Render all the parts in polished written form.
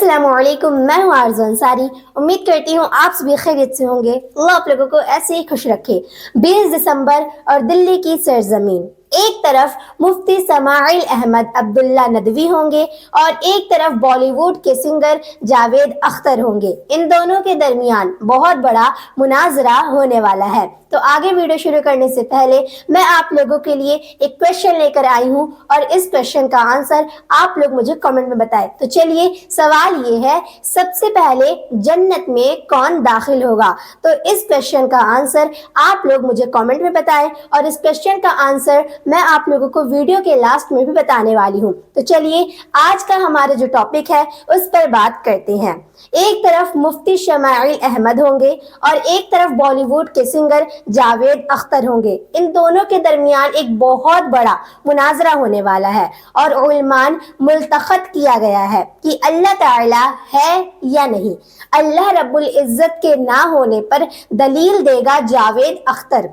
अस्सलाम वालेकुम, मैं हूँ आरज़ू अंसारी। उम्मीद करती हूँ आप सभी खैरियत से होंगे। अल्लाह आप लोगों को ऐसे ही खुश रखे। 20 दिसंबर और दिल्ली की सरजमीन, एक तरफ मुफ्ती समाइल अहमद अब्दुल्ला नदवी होंगे और एक तरफ बॉलीवुड के सिंगर जावेद अख्तर होंगे। इन दोनों के दरमियान बहुत बड़ा मुनाजरा होने वाला है। तो आगे वीडियो शुरू करने से पहले मैं आप लोगों के लिए एक क्वेश्चन लेकर आई हूँ और इस क्वेश्चन का आंसर आप लोग मुझे कमेंट में बताएं। तो चलिए, सवाल ये है, सबसे पहले जन्नत में कौन दाखिल होगा? तो इस क्वेश्चन का आंसर आप लोग मुझे कमेंट में बताएं और इस क्वेश्चन का आंसर मैं आप लोगों को वीडियो के लास्ट में भी बताने वाली हूँ। तो चलिए, आज का हमारा जो टॉपिक है उस पर बात करते हैं। एक तरफ मुफ्ती समाइल अहमद होंगे और एक तरफ बॉलीवुड के सिंगर जावेद अख्तर होंगे। इन दोनों के दरमियान एक बहुत बड़ा मुनाजरा होने वाला है और उलमान मुल्तखत किया गया है कि अल्लाह ताला है या नहीं। अल्लाह रब्बुल इज्जत के ना होने पर दलील देगा जावेद अख्तर,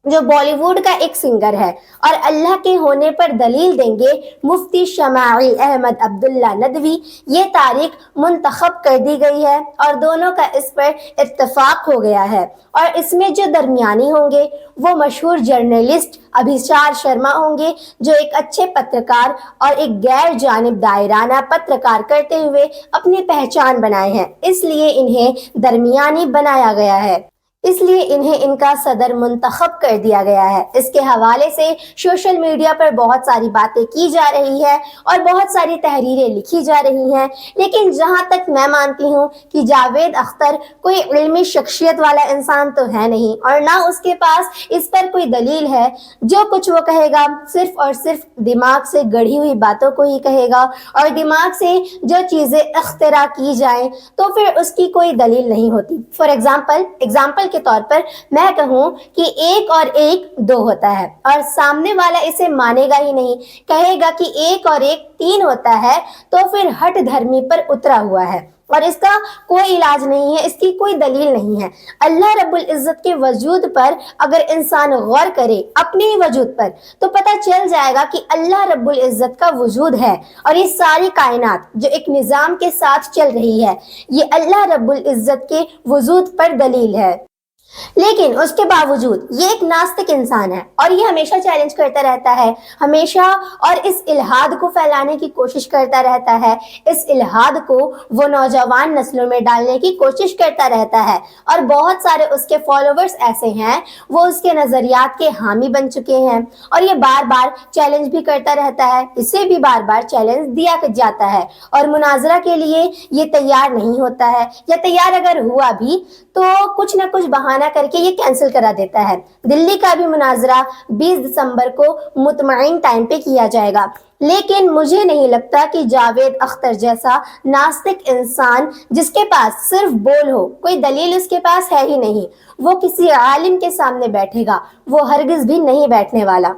जो बॉलीवुड का एक सिंगर है, और अल्लाह के होने पर दलील देंगे मुफ्ती समाइल अहमद अब्दुल्ला नदवी। ये तारीख मुंतखब कर दी गई है और दोनों का इस पर इत्तफाक हो गया है। और इसमें जो दरमियानी होंगे वो मशहूर जर्नलिस्ट अभिसार शर्मा होंगे, जो एक अच्छे पत्रकार और एक गैर जानिब दायराना पत्रकार करते हुए अपनी पहचान बनाए हैं, इसलिए इन्हें दरमियानी बनाया गया है, इसलिए इन्हें इनका सदर मुंतखब कर दिया गया है। इसके हवाले से सोशल मीडिया पर बहुत सारी बातें की जा रही है और बहुत सारी तहरीरें लिखी जा रही हैं, लेकिन जहां तक मैं मानती हूं कि जावेद अख्तर कोई इल्मी शख्सियत वाला इंसान तो है नहीं और ना उसके पास इस पर कोई दलील है। जो कुछ वो कहेगा सिर्फ और सिर्फ दिमाग से गढ़ी हुई बातों को ही कहेगा और दिमाग से जो चीज़ें इख्तिरा की जाएं तो फिर उसकी कोई दलील नहीं होती। फॉर एग्जाम्पल के तौर पर मैं कहूं कि एक और एक 2 होता है और सामने वाला इसे मानेगा ही नहीं, कहेगा कि एक और एक 3 होता है, तो फिर हट धर्मी पर उतरा हुआ है और इसका कोई इलाज नहीं है, इसकी कोई दलील नहीं है। अल्लाह रब्बुल इज्जत के वजूद पर अगर इंसान गौर करे, अपने ही वजूद पर, तो पता चल जाएगा कि अल्लाह रब्बुल इज्जत का वजूद है और ये सारी कायनात जो एक निज़ाम के साथ चल रही है, ये अल्लाह रब्बुल इज्जत के वजूद पर दलील है। लेकिन उसके बावजूद ये एक नास्तिक इंसान है और ये हमेशा चैलेंज करता रहता है, हमेशा, और इस इल्हाद को फैलाने की कोशिश करता रहता है। इस इल्हाद को वो नौजवान नस्लों में डालने की कोशिश करता रहता है और बहुत सारे उसके फॉलोवर्स ऐसे हैं, वो उसके नजरियात के हामी बन चुके हैं और ये बार बार चैलेंज भी करता रहता है, इसे भी बार बार चैलेंज दिया जाता है और मुनाजरा के लिए ये तैयार नहीं होता है, या तैयार अगर हुआ भी तो कुछ ना कुछ बहाना करके ये कैंसिल करा देता है। दिल्ली का भी मुनाजरा 20 दिसंबर को मुतमईन टाइम पे किया जाएगा, लेकिन मुझे नहीं लगता कि जावेद अख्तर जैसा नास्तिक इंसान, जिसके पास सिर्फ बोल हो, कोई दलील उसके पास है ही नहीं, वो किसी आलिम के सामने बैठेगा। वो हरगिज भी नहीं बैठने वाला।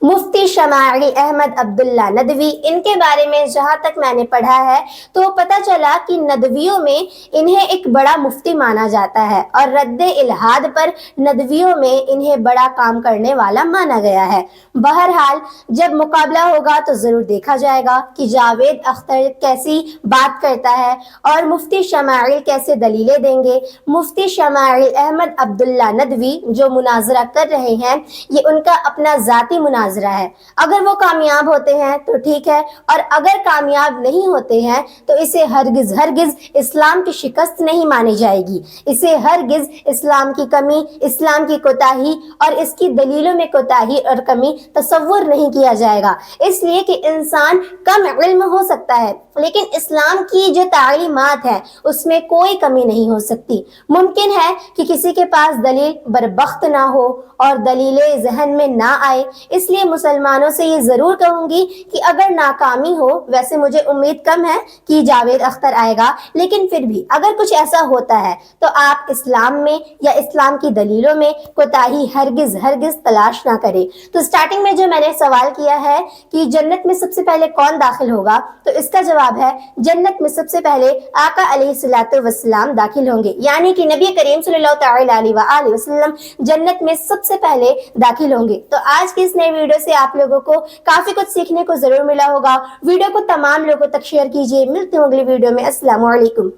मुफ्ती समाइल अहमद अब्दुल्ला नदवी, इनके बारे में जहाँ तक मैंने पढ़ा है तो पता चला कि नदवियों में इन्हें एक बड़ा मुफ्ती माना जाता है और रद्दे इल्हाद पर नदवियों में इन्हें बड़ा काम करने वाला माना गया है। बहरहाल जब मुकाबला होगा तो ज़रूर देखा जाएगा कि जावेद अख्तर कैसी बात करता है और मुफ्ती समाइल कैसे दलीलें देंगे। मुफ्ती समाइल अहमद अब्दुल्ला नदवी जो मुनाजरा कर रहे हैं, ये उनका अपना ज़ाती मुनाजरा है। अगर वो कामयाब होते हैं तो ठीक है, और अगर कामयाब नहीं होते हैं तो इसे हरगिज इस्लाम की शिकस्त नहीं मानी जाएगी। इसे हरगिज इस्लाम की कमी, इस्लाम की कोताही और इसकी दलीलों में कोताही और कमी तसव्वुर नहीं किया जाएगा। इसलिए कि इंसान कम इल्म हो सकता है, लेकिन इस्लाम की जो तालीमात है उसमें कोई कमी नहीं हो सकती। मुमकिन है कि किसी के पास दलील बरबख्त ना हो और दलीलें जहन में ना आए, इसलिए मुसलमानों से ये ज़रूर कहूँगी कि अगर नाकामी हो, वैसे मुझे उम्मीद कम है कि जावेद अख्तर आएगा, लेकिन फिर भी अगर कुछ ऐसा होता है तो आप इस्लाम में या इस्लाम की दलीलों में कोताही हरगिज तलाश ना करें। तो स्टार्टिंग में जो मैंने सवाल किया है कि जन्नत में सबसे पहले कौन दाखिल होगा, तो इसका जवाब है जन्नत में सबसे पहले आका अलैहिस्सलातु वस्सलाम दाखिल होंगे, यानी कि नबी करीम सल्लल्लाहु अलैहि वसल्लम जन्नत में सबसे पहले दाखिल होंगे। तो आज की इस नए वीडियो से आप लोगों को काफी कुछ सीखने को जरूर मिला होगा। वीडियो को तमाम लोगों तक शेयर कीजिए। मिलती हूँ अगली वीडियो में। अस्सलाम वालेकुम।